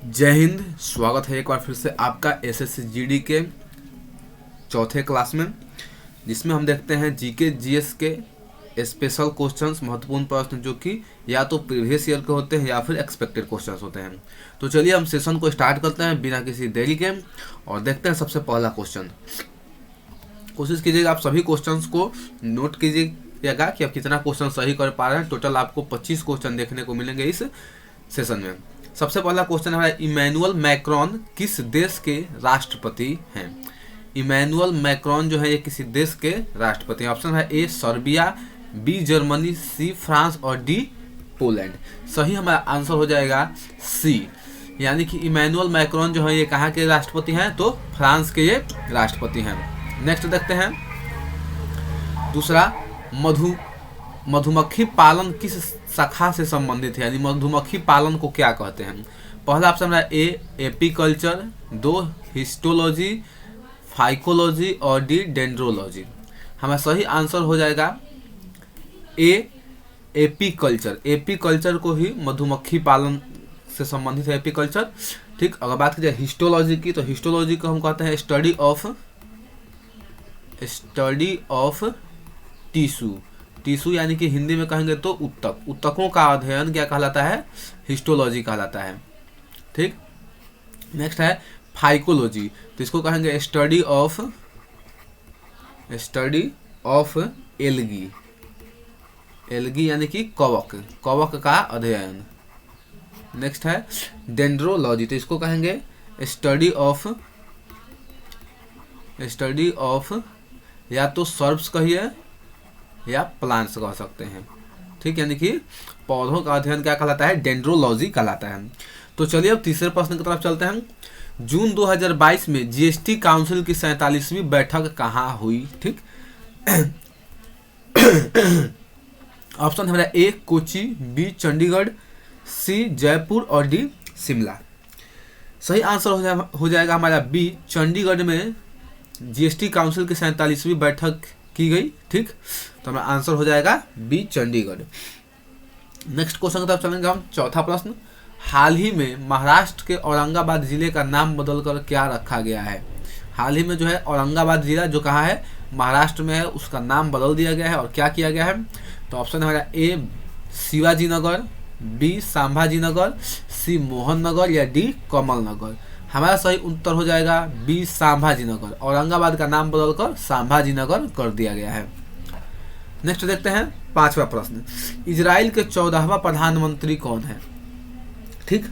जय हिंद। स्वागत है एक बार फिर से आपका एसएससी जीडी के चौथे क्लास में, जिसमें हम देखते हैं जीके जीएस के स्पेशल क्वेश्चंस, महत्वपूर्ण प्रश्न जो कि या तो प्रीवियस ईयर के होते हैं या फिर एक्सपेक्टेड क्वेश्चंस होते हैं। तो चलिए हम सेशन को स्टार्ट करते हैं बिना किसी देरी के और देखते हैं सबसे पहला क्वेश्चन। कोशिश कीजिएगा आप सभी क्वेश्चंस को नोट कीजिएगा कि आप कितना क्वेश्चन सही कर पा रहे हैं। टोटल आपको 25 क्वेश्चन देखने को मिलेंगे इस सेशन में। सबसे पहला क्वेश्चन हमारा, इमैनुअल मैक्रोन किस देश के राष्ट्रपति हैं? इमैनुअल मैक्रोन जो है ये किसी देश के राष्ट्रपति हैं। ऑप्शन है A Serbia, B Germany, C France और डी पोलैंड। सही हमारा आंसर हो जाएगा सी, यानी कि इमैनुअल मैक्रोन जो है ये कहाँ के राष्ट्रपति हैं? तो फ्रांस के ये राष्ट्रपति हैं। नेक्स्ट देखते हैं दूसरा, मधुमक्खी पालन किस शाखा से संबंधित है, यानी मधुमक्खी पालन को क्या कहते हैं? पहला ऑप्शन है ए एपीकल्चर, दो हिस्टोलॉजी, फाइकोलॉजी और डी डेंड्रोलॉजी। हमारा सही आंसर हो जाएगा ए एपीकल्चर। एपीकल्चर को ही मधुमक्खी पालन से संबंधित है एपीकल्चर। ठीक, अगर बात की जाए हिस्टोलॉजी की, तो हिस्टोलॉजी को हम कहते हैं स्टडी ऑफ टिश्यू। टिश्यू यानी कि हिंदी में कहेंगे तो ऊतक, ऊतकों का अध्ययन क्या कहलाता है? हिस्टोलॉजी कहलाता है। ठीक, नेक्स्ट है फाइकोलॉजी, तो इसको कहेंगे स्टडी ऑफ एल्गी। एल्गी यानी कि कवक का अध्ययन। नेक्स्ट है डेंड्रोलॉजी, तो इसको कहेंगे स्टडी ऑफ या तो सर्ब्स कहिए या प्लांट्स कह सकते हैं। ठीक, यानी कि पौधों का अध्ययन क्या कहलाता है? डेंड्रोलॉजी कहलाता है। तो चलिए अब तीसरे प्रश्न की तरफ चलते हैं। जून 2022 में जीएसटी काउंसिल की 47वीं बैठक कहाँ हुई? ठीक, ऑप्शन हमारा ए कोची, बी चंडीगढ़, सी जयपुर और डी शिमला। सही आंसर हो जाएगा हमारा बी, चंडीगढ़ में जीएसटी काउंसिल की 47वीं बैठक की गई। ठीक, तो हमारा आंसर हो जाएगा बी चंडीगढ़। नेक्स्ट क्वेश्चन की तरफ चलेंगे हम। चौथा प्रश्न, हाल ही में महाराष्ट्र के औरंगाबाद जिले का नाम बदलकर क्या रखा गया है? हाल ही में जो है औरंगाबाद जिला जो कहाँ है? महाराष्ट्र में है, उसका नाम बदल दिया गया है। और क्या किया गया है? तो ऑप्शन है हमारा ए शिवाजी नगर, बी संभाजी नगर, सी मोहन नगर या डी कमल नगर। हमारा सही उत्तर हो जाएगा बी संभाजी नगर। औरंगाबाद का नाम बदलकर संभाजी नगर कर दिया गया है। नेक्स्ट देखते हैं पांचवा प्रश्न, इजराइल के 14वां प्रधानमंत्री कौन है? ठीक,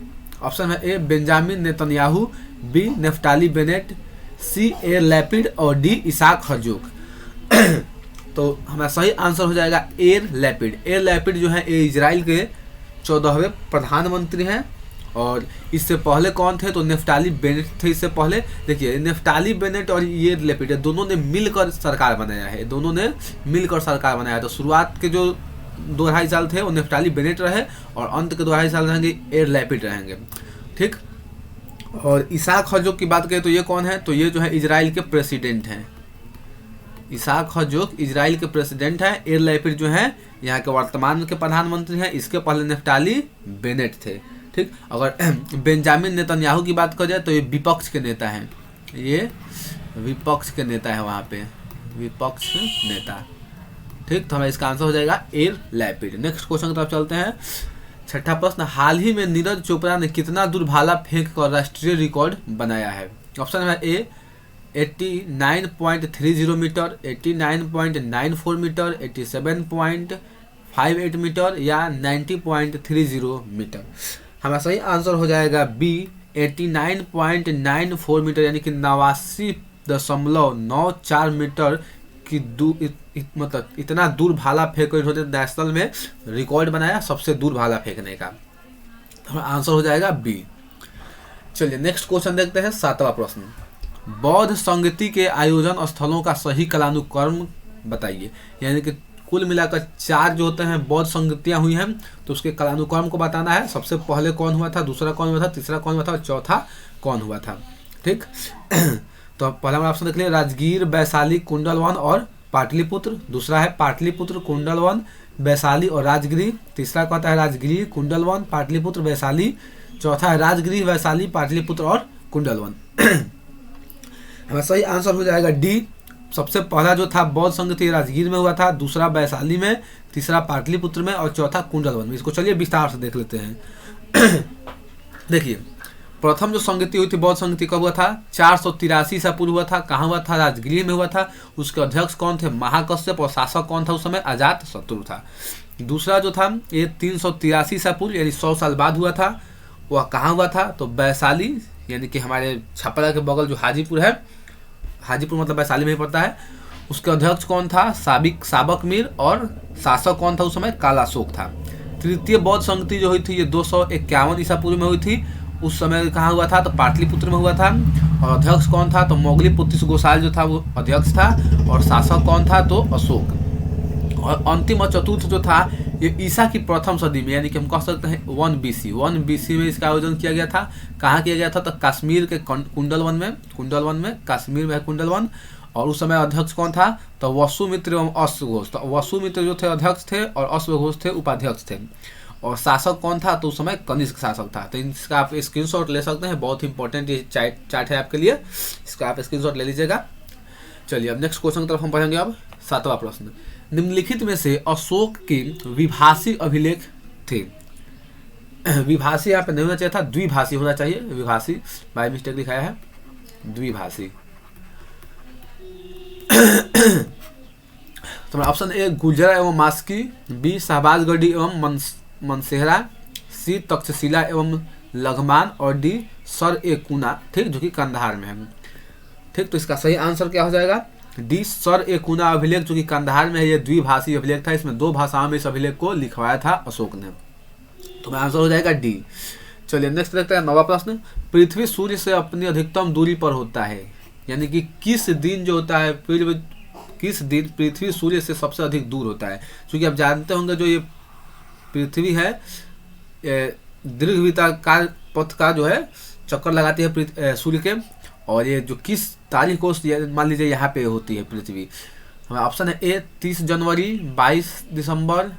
ऑप्शन है ए Benjamin Netanyahu, B Naftali Bennett, सी ए लैपिड और डी इसाक हर्जोग। तो हमारा सही आंसर हो जाएगा एयर लैपिड। एयर लैपिड जो है ये इजराइल के 14वें प्रधानमंत्री हैं। और इससे पहले कौन थे? तो नेफ्टाली बेनेट थे इससे पहले। देखिए नेफ्टाली बेनेट और ये लैपिड दोनों ने मिलकर सरकार बनाया है, तो शुरुआत के जो 2-2.5 साल थे वो नेफ्टाली बेनेट रहे और अंत के 2-2.5 साल रहेंगे एयर लैपिड रहेंगे। ठीक, और इसाक हर्जोग की बात करें तो ये कौन है? तो ये जो है इजराइल के प्रेसिडेंट हैं। इसाक हर्जोग इजराइल के प्रेसिडेंट हैं। एयर लैपिड जो है यहाँ के वर्तमान के प्रधानमंत्री हैं। इसके पहले नेफ्टाली बेनेट थे। ठीक, अगर बेंजामिन नेतन्याहू की बात करें तो ये विपक्ष के नेता हैं। ये विपक्ष के नेता है, वहाँ पे विपक्ष नेता। ठीक, तो हमें इसका आंसर हो जाएगा एयर लैपिड। नेक्स्ट क्वेश्चन की तरफ चलते हैं। छठा प्रश्न, हाल ही में नीरज चोपड़ा ने कितना दूर भाला फेंक कर राष्ट्रीय रिकॉर्ड बनाया है? ऑप्शन है ए 89.30 मीटर, 89.94 मीटर, 87.58 मीटर या 90.30 मीटर। हमारा सही आंसर हो जाएगा बी 89.94 मीटर, यानी कि 89.94 मीटर की मतलब इतना दूर भाला फेंक नेशनल में रिकॉर्ड बनाया, सबसे दूर भाला फेंकने का। हमारा आंसर हो जाएगा बी। चलिए नेक्स्ट क्वेश्चन देखते हैं। सातवां प्रश्न, बौद्ध संगति के आयोजन स्थलों का सही कालानुक्रम बताइए। यानी कि कुल मिलाकर 4 जो होते हैं बौद्ध संगतियां हुई हैं, तो उसके कालानुक्रम को बताना है। सबसे पहले कौन हुआ था, दूसरा कौन हुआ था, तीसरा कौन हुआ था और चौथा कौन हुआ था। ठीक, तो पहला ऑप्शन देख लिया, राजगीर, वैशाली, कुंडलवन और पाटलिपुत्र। दूसरा है पाटलिपुत्र, कुंडलवन, वैशाली और राजगिरी, तीसरा कहता है राजगिरी, कुंडलवन, पाटलिपुत्र, वैशाली, चौथा है राजगिरी, वैशाली, पाटलिपुत्र और कुंडलवन। हमारा सही आंसर हो जाएगा डी। सबसे पहला जो था बौद्ध संगति राजगीर में हुआ था, दूसरा वैशाली में, तीसरा पाटलिपुत्र में और चौथा कुंडलवन में। इसको चलिए विस्तार से देख लेते हैं। देखिए, प्रथम जो संगति हुई थी बौद्ध संगति कब हुआ था? 483 ईसा पूर्व हुआ था। कहाँ हुआ था? राजगीर में हुआ था। उसके अध्यक्ष कौन थे? महाकश्यप। और शासक कौन था उस समय? अजात शत्रु था। दूसरा जो था ये 383 ईसा पूर्व यानी 100 साल बाद हुआ था। वह कहाँ हुआ था? तो वैशाली यानी कि हमारे छपरा के बगल जो हाजीपुर है, हाजीपुर मतलब वैशाली में ही पड़ता है। उसके अध्यक्ष कौन था? साबक मीर। और शासक कौन था उस समय? कालाशोक था। तृतीय बौद्ध संगति जो हुई थी ये 251 ईसा पूर्व में हुई थी। उस समय कहाँ हुआ था? तो पाटलिपुत्र में हुआ था। और अध्यक्ष कौन था? तो मोगलीपुत्र गोसाल जो था वो अध्यक्ष था। और शासक कौन था? तो अशोक। और अंतिम और चतुर्थ जो था ये ईसा की प्रथम सदी में यानी कि हम कह सकते हैं 1 BC में इसका आयोजन किया गया था। कहाँ किया गया था? तो कश्मीर के कुंडलवन में कश्मीर में है कुंडलवन। और उस समय अध्यक्ष कौन था? तो वसुमित्र एवं अश्वघोष। तो वसुमित्र जो थे अध्यक्ष थे और अश्वघोष थे उपाध्यक्ष थे। और शासक कौन था? तो उस समय कनिष्क शासक था। तो इसका आप स्क्रीनशॉट ले सकते हैं, बहुत इंपॉर्टेंट ये चार्ट है आपके लिए, इसका आप स्क्रीनशॉट ले लीजिएगा। चलिए अब नेक्स्ट क्वेश्चन की तरफ हम पढ़ेंगे। अब 7वां प्रश्न, निम्नलिखित में से अशोक के विभाषी अभिलेख थे। विभाषी यहाँ पे नहीं होना चाहिए था, द्विभाषी होना चाहिए। विभाषी बाय मिस्टेक लिखाया है द्विभाषी। तो ऑप्शन ए गुर्जरा एवं मास्की, बी शहबाजगढ़ी एवं मनसेहरा, सी तक्षशिला एवं लघमान और डी सर ए कुना, ठीक, जो कि कंधार में है। ठीक, तो इसका सही आंसर क्या हो जाएगा? डी सर ए कुना अभिलेख जो कि कंधार में है। ये द्विभाषी अभिलेख था, इसमें 2 भाषाओं में इस अभिलेख को लिखवाया था अशोक ने। तो मेरा आंसर हो जाएगा डी। चलिए नेक्स्ट देखते हैं 9वां प्रश्न, पृथ्वी सूर्य से अपनी अधिकतम दूरी पर होता है, यानी कि किस दिन जो होता है किस दिन पृथ्वी सूर्य से सबसे अधिक दूर होता है? क्योंकि आप जानते होंगे जो ये पृथ्वी है दीर्घवृत्ताकार पथ का जो है चक्कर लगाती है सूर्य के। और ये जो किस तारीख को मान लीजिए यहाँ पे होती है पृथ्वी? हमारा ऑप्शन है ए 30 जनवरी, 22 दिसंबर,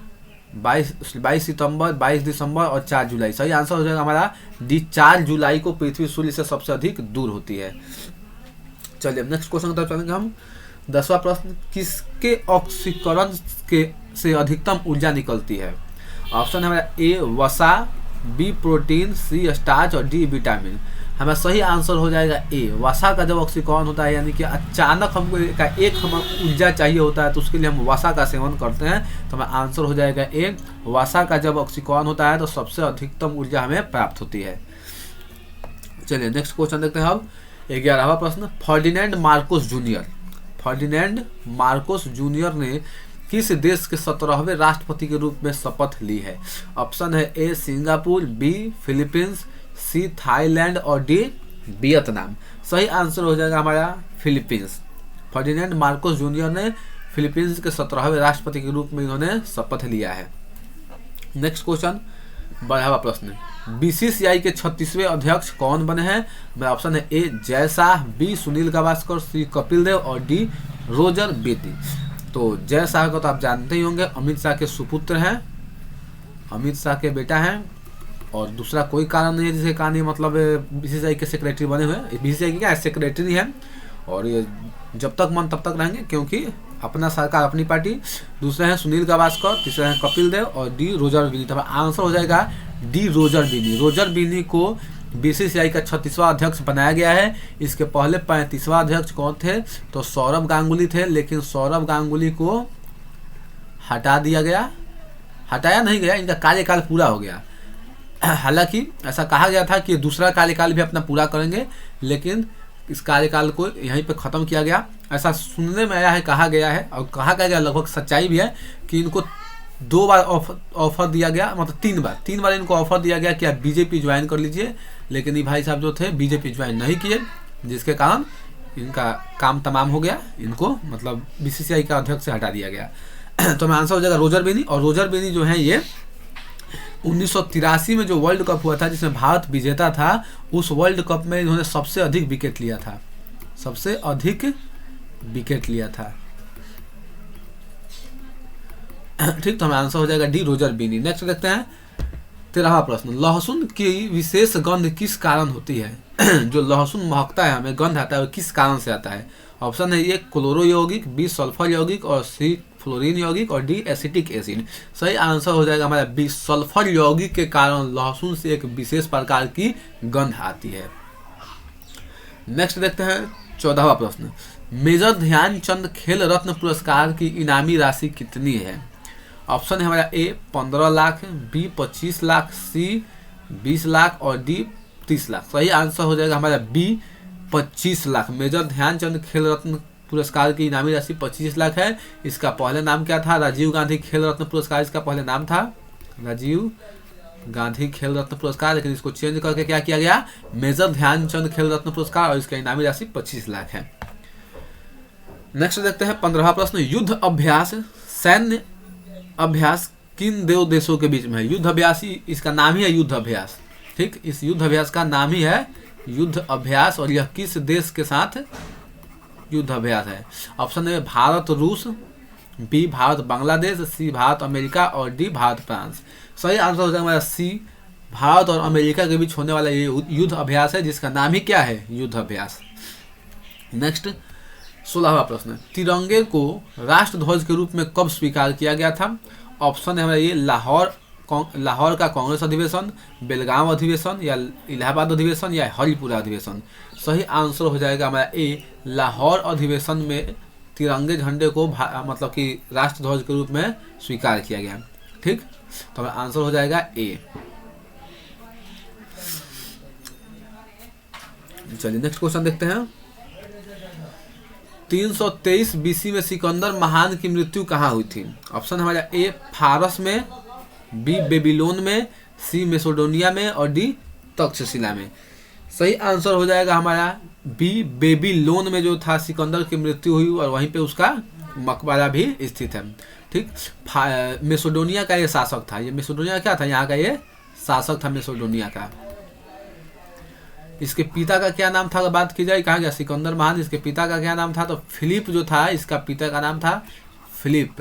22 सितंबर, 22 दिसंबर और 4 जुलाई। सही आंसर हो जाएगा हमारा डी 4 जुलाई को पृथ्वी सूर्य से सबसे अधिक दूर होती है। चलिए नेक्स्ट क्वेश्चन की तरफ चलेंगे हम। 10वां प्रश्न, किसके ऑक्सीकरण से अधिकतम ऊर्जा निकलती है? ऑप्शन है हमारा ए वसा, बी प्रोटीन, सी स्टार्च और डी विटामिन। हमारा सही आंसर हो जाएगा ए वसा का जब ऑक्सीकरण होता है यानी कि अचानक हमको एक हम ऊर्जा चाहिए होता है तो उसके लिए हम वसा का सेवन करते हैं। तो हमारा आंसर हो जाएगा ए वसा का जब ऑक्सीकरण होता है तो सबसे अधिकतम ऊर्जा हमें प्राप्त होती है। चलिए नेक्स्ट क्वेश्चन देखते हैं अब 11वां प्रश्न, फर्डिनेंड मार्कोस जूनियर ने किस देश के 17वें राष्ट्रपति के रूप में शपथ ली है? ऑप्शन है A Singapore, B Philippines, C Thailand और डी वियतनाम। सही आंसर हो जाएगा हमारा फिलीपींस। फर्डिनेंड मार्कोस जूनियर ने फिलीपींस के 17वें राष्ट्रपति के रूप में इन्होंने शपथ लिया है। नेक्स्ट क्वेश्चन 12वां प्रश्न, बीसीसीआई के 36वें अध्यक्ष कौन बने हैं? मेरा ऑप्शन है ए जय शाह, बी सुनील गावस्कर, सी कपिल देव और डी रोजर बेती। तो जय शाह को तो आप जानते ही होंगे, अमित शाह के सुपुत्र हैं, अमित शाह के बेटा हैं। और दूसरा कोई कारण नहीं है जिसके कारण ये मतलब बीसीसीआई के सेक्रेटरी बने हुए हैं। बीसीसीआई की क्या है, सेक्रेटरी है और ये जब तक मन तब तक रहेंगे क्योंकि अपना सरकार अपनी पार्टी। दूसरे हैं सुनील गावस्कर, तीसरे हैं कपिल देव और डी रोजर बिनी। तो आंसर हो जाएगा डी रोजर बिनी। रोजर बिनी को बीसीसीआई का 36वां अध्यक्ष बनाया गया है। इसके पहले 35वां अध्यक्ष कौन थे? तो सौरभ गांगुली थे, लेकिन सौरभ गांगुली को हटाया नहीं गया, इनका कार्यकाल पूरा हो गया। हालांकि ऐसा कहा गया था कि दूसरा कार्यकाल भी अपना पूरा करेंगे, लेकिन इस कार्यकाल को यहीं पे ख़त्म किया गया, ऐसा सुनने में आया है, कहा गया है। और कहा गया लगभग सच्चाई भी है कि इनको 2 बार ऑफर दिया गया, मतलब 3 बार इनको ऑफर दिया गया कि आप बीजेपी ज्वाइन कर लीजिए, लेकिन ये भाई साहब जो थे बीजेपी ज्वाइन नहीं किए, जिसके कारण इनका काम तमाम हो गया, इनको मतलब बीसीसीआई का अध्यक्ष से हटा दिया गया। तो मैं आंसर हो जाएगा रोजर बेनी। और रोजर बेनी जो है ये 1983 में जो वर्ल्ड कप हुआ था जिसमें भारत विजेता था, उस वर्ल्ड कप में इन्होंने सबसे अधिक विकेट लिया था। ठीक, तो हमारा आंसर हो जाएगा डी, रोजर बिनी। नेक्स्ट देखते हैं 13वां प्रश्न, लहसुन की विशेष गंध किस कारण होती है? जो लहसुन महकता है, हमें गंध आता है, वो किस कारण से आता है? ऑप्शन है ए क्लोरो यौगिक, बी सल्फर यौगिक, और सी फ्लोरीन यौगिक, और डी एसिटिक एसिड। सही आंसर हो जाएगा हमारा बी, सल्फर यौगिक के कारण लहसुन से एक विशेष प्रकार की गंध आती है। नेक्स्ट देखते हैं 14वां प्रश्न, मेजर ध्यानचंद खेल रत्न पुरस्कार की इनामी राशि कितनी है? ऑप्शन है हमारा ए 15 लाख, बी 25 लाख, सी 20 लाख, और डी 30 लाख। सही आंसर हो जाएगा हमारा बी 25 लाख। मेजर ध्यानचंद खेल रत्न पुरस्कार की इनामी राशि 25 लाख है। इसका पहले नाम क्या था? राजीव गांधी खेल रत्न पुरस्कार इसका पहले नाम था, राजीव गांधी खेल रत्न पुरस्कार, लेकिन इसको चेंज करके क्या किया गया? मेजर ध्यानचंद खेल रत्न पुरस्कार, और इसका इनामी राशि 25 लाख है। नेक्स्ट देखते हैं 15वां प्रश्न, युद्ध अभ्यास सैन्य अभ्यास किन दो देशों के बीच में है? युद्ध अभ्यास, इसका नाम ही है युद्ध अभ्यास। ठीक, इस युद्ध अभ्यास का नाम ही है युद्ध अभ्यास, और यह किस देश के साथ युद्ध अभ्यास है? ऑप्शन है भारत रूस, बी भारत बांग्लादेश, सी भारत अमेरिका, और डी भारत फ्रांस। सही आंसर हो जाएगा हमारा सी, भारत और अमेरिका के बीच होने वाला ये युद्ध अभ्यास है, जिसका नाम ही क्या है? युद्ध अभ्यास। नेक्स्ट 16वां प्रश्न, तिरंगे को राष्ट्रध्वज के रूप में कब स्वीकार किया गया था? ऑप्शन है हमारा ये लाहौर का कांग्रेस अधिवेशन, बेलगाम अधिवेशन, या इलाहाबाद अधिवेशन, या हरिपुरा अधिवेशन। सही आंसर हो जाएगा हमारा ए, लाहौर अधिवेशन में तिरंगे झंडे को मतलब कि राष्ट्रध्वज के रूप में स्वीकार किया गया। ठीक, तो हमारा आंसर हो जाएगा ए। चलिए नेक्स्ट क्वेश्चन देखते हैं। 323 बीसी में सिकंदर महान की मृत्यु कहाँ हुई थी? ऑप्शन हमारा ए फारस में, बी बेबीलोन में, सी मेसोडोनिया में, और डी तक्षशिला में। सही आंसर हो जाएगा हमारा बी, बेबीलोन में जो था सिकंदर की मृत्यु हुई, और वहीं पे उसका मकबरा भी स्थित है। ठीक, मेसोडोनिया का ये शासक था। ये मेसोडोनिया क्या था? यहाँ का ये शासक था मेसोडोनिया का। इसके पिता का क्या नाम था अगर बात की जाए? कहा गया सिकंदर महान, इसके पिता का क्या नाम था? तो फिलिप जो था, इसका पिता का नाम था फिलिप।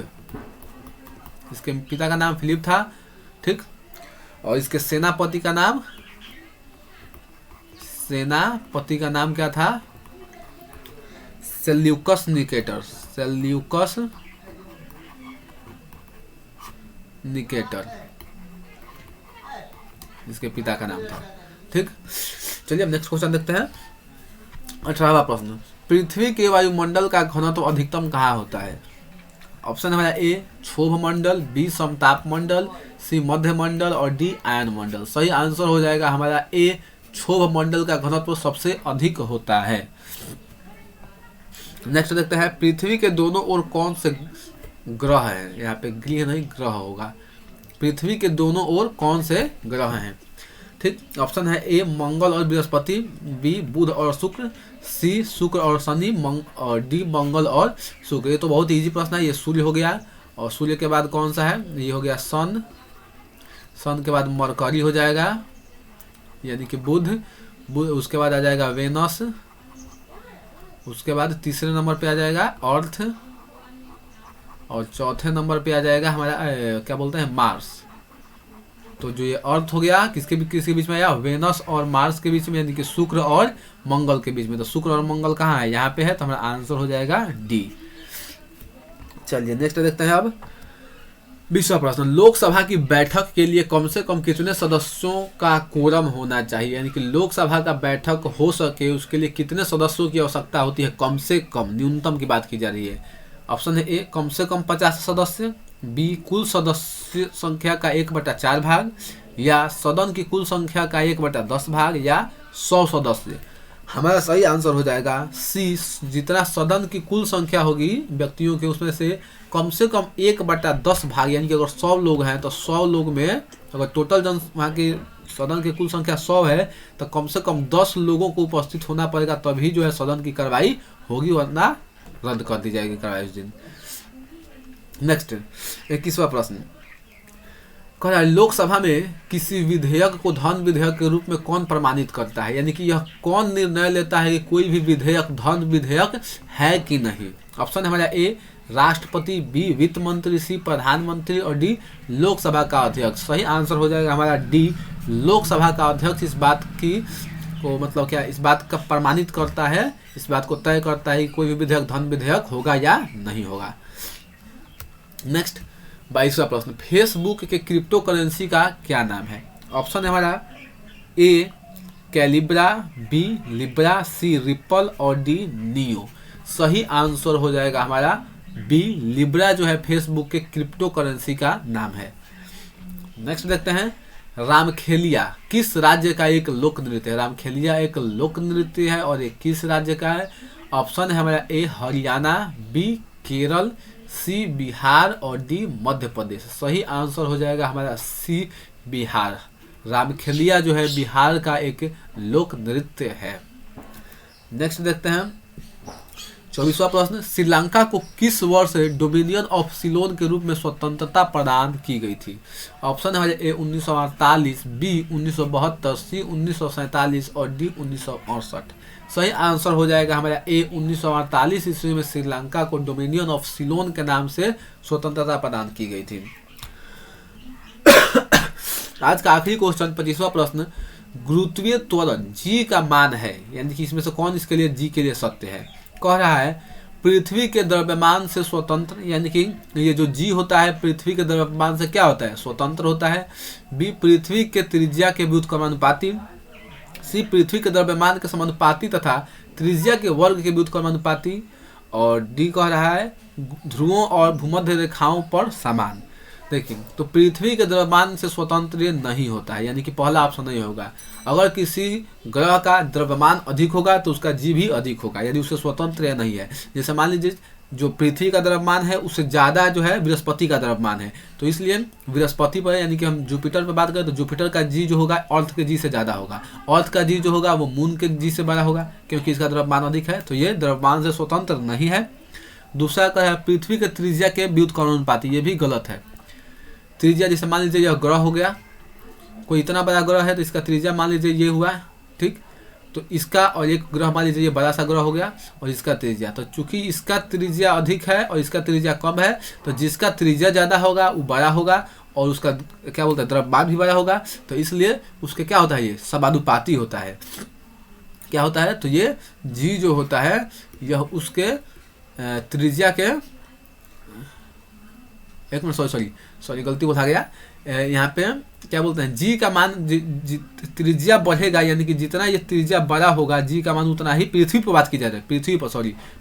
इसके पिता का नाम फिलिप था। ठीक, और इसके सेनापति का नाम क्या था? Seleucus Nicator. सेल्यूकस निकेटर इसके पिता का नाम था। ठीक, चलिए अब नेक्स्ट क्वेश्चन देखते हैं। 18वां प्रश्न, पृथ्वी के वायुमंडल का घनत्व अधिकतम कहाँ होता है? ऑप्शन हमारा ए क्षोभ मंडल, बी समताप मंडल, सी मध्य मंडल, और डी आयन मंडल। सही आंसर हो जाएगा हमारा ए, क्षोभ मंडल का घनत्व सबसे अधिक होता है। नेक्स्ट देखते हैं, पृथ्वी के दोनों ओर कौन से ग्रह है? यहाँ पे गृह नहीं ग्रह होगा। पृथ्वी के दोनों ओर कौन से ग्रह हैं? ठीक, ऑप्शन है ए मंगल और बृहस्पति, बी बुध और शुक्र, सी शुक्र और शनि, और डी मंगल और शुक्र। ये तो बहुत इजी प्रश्न है। ये सूर्य हो गया, और सूर्य के बाद कौन सा है? ये हो गया सन। सन के बाद मरकरी हो जाएगा, यानी कि बुध। उसके बाद आ जाएगा वेनस। उसके बाद तीसरे नंबर पे आ जाएगा अर्थ, और चौथे नंबर पे आ जाएगा हमारा क्या बोलते हैं, मार्स। तो जो ये अर्थ हो गया किसके बीच में आया? वेनस और मार्स के बीच में, यानी कि शुक्र और मंगल के बीच में। तो शुक्र और मंगल कहाँ है? यहाँ पे है। तो हमारा आंसर हो जाएगा डी। चलिए नेक्स्ट देखते हैं अब 20वां प्रश्न, लोकसभा की बैठक के लिए कम से कम कितने सदस्यों का कोरम होना चाहिए? यानी कि लोकसभा का बैठक हो सके उसके लिए कितने सदस्यों की आवश्यकता होती है? कम से कम, न्यूनतम की बात की जा रही है। ऑप्शन है ए कम से कम 50 सदस्य, बी कुल सदस्य संख्या का 1/4 भाग, या सदन की कुल संख्या का 1/10 भाग, या 100 सदस्य। हमारा सही आंसर हो जाएगा सी, जितना सदन की कुल संख्या होगी व्यक्तियों के, उसमें से कम 1/10 भाग, यानी कि अगर 100 लोग हैं तो 100 लोग में अगर टोटल वहाँ की सदन की कुल संख्या 100 है तो कम से कम 10 लोगों को उपस्थित होना पड़ेगा, तभी जो है सदन की कार्रवाई होगी, वरना रद्द कर दी जाएगी कार्रवाई उस दिन। नेक्स्ट 21वां प्रश्न, कह रहा है लोकसभा में किसी विधेयक को धन विधेयक के रूप में कौन प्रमाणित करता है? यानी कि यह कौन निर्णय लेता है कि कोई भी विधेयक धन विधेयक है कि नहीं? ऑप्शन है हमारा ए राष्ट्रपति, बी वित्त मंत्री, सी प्रधानमंत्री और डी लोकसभा का अध्यक्ष। सही आंसर हो जाएगा हमारा डी लोकसभा का अध्यक्ष। इस बात की को मतलब क्या, इस बात का प्रमाणित करता है, इस बात को तय करता है कि कोई भी विधेयक धन विधेयक होगा या नहीं होगा। नेक्स्ट 22वां प्रश्न, फेसबुक के क्रिप्टो करेंसी का क्या नाम है? ऑप्शन है हमारा ए कैलिब्रा, बी लिब्रा, सी रिपल और डी नियो। सही आंसर हो जाएगा हमारा बी लिब्रा जो है फेसबुक के क्रिप्टो करेंसी का नाम है। नेक्स्ट देखते हैं, रामखेलिया किस राज्य का एक लोक नृत्य है? रामखेलिया एक लोक नृत्य है और ये किस राज्य का है? ऑप्शन है हमारा ए हरियाणा, बी केरल, सी बिहार और डी मध्य प्रदेश। सही आंसर हो जाएगा हमारा सी बिहार। रामखेलिया जो है बिहार का एक लोक नृत्य है। नेक्स्ट देखते हैं 24वां प्रश्न, श्रीलंका को किस वर्ष डोमिनियन ऑफ सिलोन के रूप में स्वतंत्रता प्रदान की गई थी? ऑप्शन है ए 1948, बी 1972, सी 1947 और डी 1968। सही आंसर हो जाएगा हमारा ए 1948 ईस्वी में श्रीलंका को डोमिनियन ऑफ सिलोन के नाम से स्वतंत्रता प्रदान की गई थी। आज का आखिरी क्वेश्चन 25वां प्रश्न, गुरुत्वीय त्वरण जी का मान है, यानी कि इसमें से कौन इसके लिए जी के लिए सत्य है? कह रहा है पृथ्वी के द्रव्यमान से स्वतंत्र, यानी कि ये जो जी होता है पृथ्वी के द्रव्यमान से क्या होता है? स्वतंत्र होता है। बी पृथ्वी के त्रिज्या के व्युत्क्रमानुपाती, सी पृथ्वी के द्रव्यमान के समानुपाती तथा त्रिज्या के वर्ग के व्युत्क्रमानुपाती और डी कह रहा है ध्रुवों और भूमध्य रेखाओं पर समान। देखिए तो पृथ्वी के द्रव्यमान से स्वतंत्र नहीं होता है, यानी कि पहला ऑप्शन नहीं होगा। अगर किसी ग्रह का द्रव्यमान अधिक होगा तो उसका जी भी अधिक होगा, यानी उससे स्वतंत्र नहीं है। जैसे मान लीजिए जो पृथ्वी का द्रव्यमान है उससे ज़्यादा जो है बृहस्पति का द्रव्यमान है, तो इसलिए बृहस्पति पर, यानी कि हम जुपिटर पर बात करें तो जुपिटर का जी जो होगा अर्थ के जी से ज़्यादा होगा, अर्थ का जी जो होगा वो मून के जी से बड़ा होगा, क्योंकि इसका द्रव्यमान अधिक है। तो ये द्रव्यमान से स्वतंत्र नहीं है। दूसरा का है पृथ्वी के त्रिज्या के व्युत्क्रमानुपाती, ये भी गलत है। त्रिज्या जैसे मान लीजिए यह ग्रह हो गया, कोई इतना बड़ा ग्रह है तो इसका त्रिज्या मान लीजिए ये हुआ, ठीक, तो इसका और एक ग्रह मान लीजिए ये बड़ा सा ग्रह हो गया और इसका त्रिज्या, तो चूंकि इसका त्रिज्या अधिक है और इसका त्रिज्या कम है तो जिसका त्रिज्या ज़्यादा होगा वो बड़ा होगा और उसका क्या बोलते हैं द्रव्यमान भी बड़ा होगा, तो इसलिए उसके क्या होता है ये समानुपाती होता है। क्या होता है? तो ये जी जो होता है यह उसके त्रिज्या के, एक मिनट सॉरी गलती बोला गया, यहाँ पे क्या बोलते हैं जी का मान त्रिज्या बढ़ेगा, यानी कि जितना ये त्रिज्या बड़ा होगा जी का मान उतना ही, पृथ्वी पर बात की जा रही है,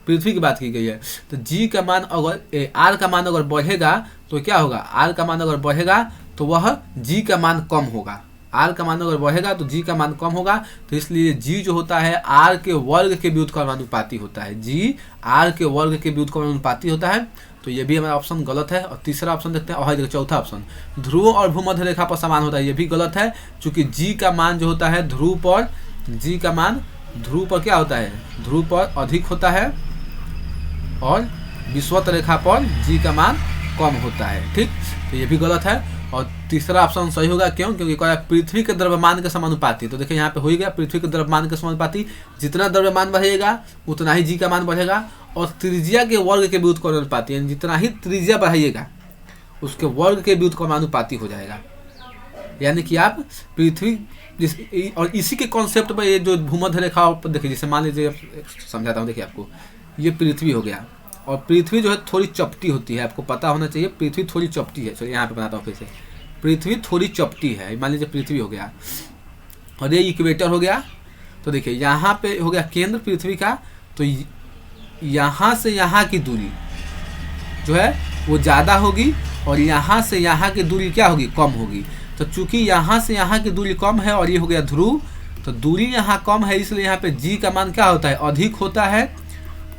पृथ्वी की बात की गई है, तो जी का मान अगर आर का मान अगर बढ़ेगा तो क्या होगा? आर का मान अगर बढ़ेगा तो वह जी का मान कम होगा, आर का मान अगर बढ़ेगा तो जी का मान कम होगा, तो इसलिए जी जो होता है आर के वर्ग के व्युत्क्रमानुपाती होता है, जी आर के वर्ग के व्युत्क्रमानुपाती होता है। तो ये भी हमारा ऑप्शन गलत है। और तीसरा ऑप्शन देखते हैं, और चौथा ऑप्शन ध्रुव और भूमध्य रेखा पर समान होता है, ये भी गलत है, क्योंकि जी का मान जो होता है ध्रुव पर, जी का मान ध्रुव पर क्या होता है? ध्रुव पर अधिक होता है और विषुवत रेखा पर जी का मान कम होता है, ठीक, तो ये भी गलत है। और तीसरा ऑप्शन सही होगा, क्यों? क्योंकि कहा पृथ्वी के द्रव्यमान के समानुपाती, तो देखिए यहाँ पे हो ही गया पृथ्वी के द्रव्यमान के समानुपाती, जितना द्रव्यमान बढ़ेगा उतना ही जी का मान बढ़ेगा, और त्रिज्या के वर्ग के व्युत्क्रमानुपाती, यानी जितना ही त्रिज्या बढ़ाइएगा उसके वर्ग के व्युत्क्रमानुपाती हो जाएगा। यानी कि आप पृथ्वी और इसी के कॉन्सेप्ट पर ये जो भूमध्य रेखा पर देखिए, जैसे मान लीजिए समझाता हूँ, देखिए आपको ये पृथ्वी हो गया और पृथ्वी जो है थोड़ी चपटी होती है, आपको पता होना चाहिए पृथ्वी थोड़ी चपटी है। चलिए यहाँ पे बनाता हूँ फिर से, पृथ्वी थोड़ी चपटी है, मान लीजिए पृथ्वी हो गया और ये इक्वेटर हो गया, तो देखिए यहाँ पे हो गया केंद्र पृथ्वी का, तो यहाँ से यहाँ की दूरी जो है वो ज़्यादा होगी और यहाँ से यहाँ की दूरी क्या होगी? कम होगी। तो चूंकि यहाँ से यहाँ की दूरी कम है और ये हो गया ध्रुव, तो दूरी यहाँ कम है, इसलिए यहाँ पे जी का मान क्या होता है? अधिक होता है,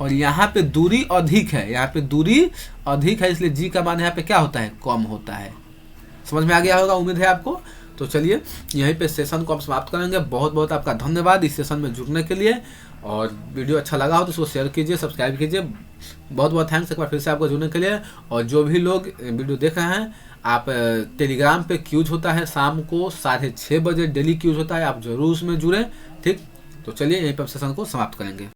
और यहाँ पे दूरी अधिक है, यहाँ पे दूरी अधिक है, इसलिए जी का मान यहाँ पे क्या होता है? कम होता है। समझ में आ गया होगा, उम्मीद है आपको। तो चलिए यहीं पे सेशन को हम समाप्त करेंगे। बहुत बहुत आपका धन्यवाद इस सेशन में जुड़ने के लिए, और वीडियो अच्छा लगा हो तो इसको शेयर कीजिए, सब्सक्राइब कीजिए। बहुत बहुत थैंक्स एक बार फिर से आपको जुड़ने के लिए। और जो भी लोग वीडियो देख रहे हैं, आप टेलीग्राम पे क्यूज होता है शाम को 6:30 बजे डेली क्यूज होता है, आप जरूर उसमें जुड़ें, ठीक। तो चलिए यहीं पर सेशन को समाप्त करेंगे।